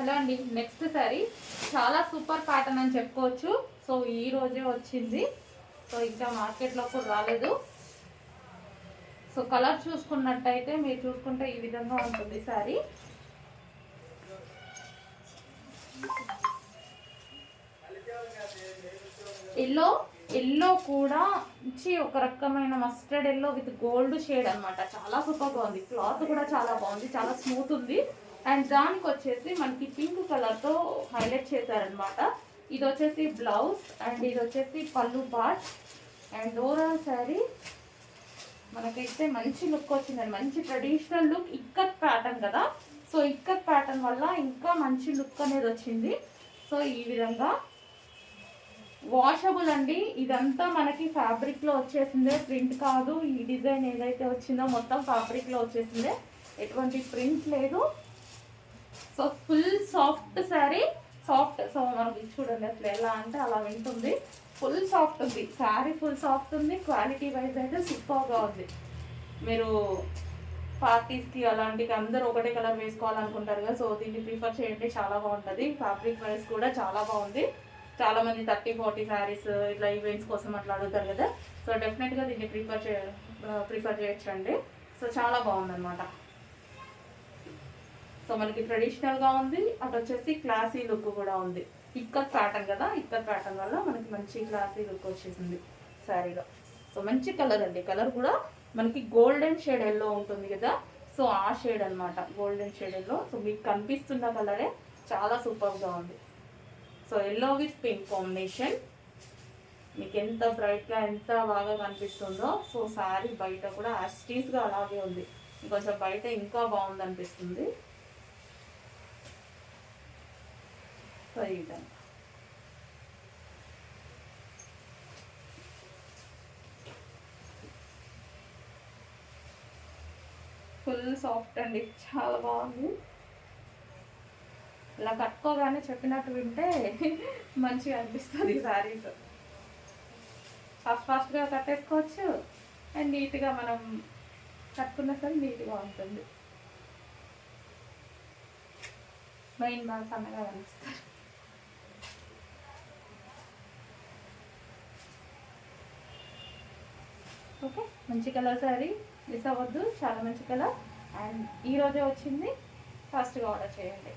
Hello అండి, next sorry చాలా super pattern అని చెప్పుకోవచ్చు. సో ఈ రోజే వచ్చింది. సో ఇంకా మార్కెట్లో కూడా రాలేదు. సో కలర్ చూసుకున్నట్టయితే మీరు చూసుకుంటే ఈ విధంగా ఉంటుంది సారీ. ఎల్లో ఎల్లో కూడా మంచి ఒక రకమైన mustard yellow with gold shade అనమాట. చాలా సూపర్గా ఉంది. క్లాత్ కూడా చాలా బాగుంది, చాలా స్మూత్ ఉంది. అండ్ దానికి వచ్చేసి మనకి పింక్ కలర్తో హైలైట్ చేశారనమాట. ఇది వచ్చేసి బ్లౌజ్ అండ్ ఇది వచ్చేసి పళ్ళు పార్ట్. అండ్ ఓవరాల్ శారీ మనకైతే మంచి లుక్ వచ్చిందండి. మంచి ట్రెడిషనల్ లుక్, ఇక్కత్ ప్యాటర్న్ కదా. సో ఇక్కత్ ప్యాటర్న్ వల్ల ఇంకా మంచి లుక్ అనేది వచ్చింది. సో ఈ విధంగా వాషబుల్ అండి. ఇదంతా మనకి ఫ్యాబ్రిక్లో వచ్చేసిందే, ప్రింట్ కాదు. ఈ డిజైన్ ఏదైతే వచ్చిందో మొత్తం ఫ్యాబ్రిక్లో వచ్చేసిందే, ఎటువంటి ప్రింట్ లేదు. So full soft sari, soft. So మనకి చూడండి అసలు ఎలా అంటే అలా వింటుంది. ఫుల్ సాఫ్ట్ ఉంది శారీ, ఫుల్ సాఫ్ట్ ఉంది. క్వాలిటీ వైజ్ అయితే సూపర్గా ఉంది. మీరు పార్టీస్కి అలాంటివి అందరూ ఒకటే కలర్ వేసుకోవాలనుకుంటారు కదా, సో దీన్ని ప్రిఫర్ చేయండి, చాలా బాగుంటుంది. ఫ్యాబ్రిక్ వైజ్ కూడా చాలా బాగుంది. చాలామంది 30-40 శారీస్ ఇట్లా ఈవెంట్స్ కోసం అట్లా అడుగుతారు కదా, సో డెఫినెట్గా దీన్ని ప్రిఫర్ చేయొచ్చండి. సో చాలా బాగుందన్నమాట. సో మనకి ట్రెడిషనల్గా ఉంది, అటు వచ్చేసి క్లాసీ లుక్ కూడా ఉంది. ఇక్కత్ ప్యాటర్న్ కదా, ఇక్కత్ ప్యాటర్న్ వల్ల మనకి మంచి క్లాసీ లుక్ వచ్చేసింది శారీలో. సో మంచి కలర్ అండి. కలర్ కూడా మనకి గోల్డెన్ షేడ్ ఎల్లో ఉంటుంది కదా, సో ఆ షేడ్ అనమాట, గోల్డెన్ షేడ్ ఎల్లో. సో మీకు కనిపిస్తున్న కలరే చాలా సూపర్గా ఉంది. So yellow with pink combination మీకు ఎంత బ్రైట్గా ఎంత బాగా కనిపిస్తుందో. సో శారీ బయట కూడా యాస్టీస్గా అలాగే ఉంది, ఇంకొంచెం బయట ఇంకా బాగుంది అనిపిస్తుంది. సో ఈ విధంగా ఫుల్ సాఫ్ట్ అండి, చాలా బాగుంది. ఇలా కట్టుకోగానే చెప్పినట్టు వింటే మంచిగా అనిపిస్తుంది శారీస్. ఫాస్ట్గా కట్టేసుకోవచ్చు అండ్ నీట్గా మనం కట్టుకున్న సరే నీట్గా ఉంటుంది. మెయిన్ బాగా సన్నగా కనిపిస్తారు. ఓకే, మంచి కలర్ శారీ, మిస్ అవ్వద్దు. చాలా మంచి కలర్ అండ్ ఈరోజే వచ్చింది, ఫాస్ట్గా ఆర్డర్ చేయండి.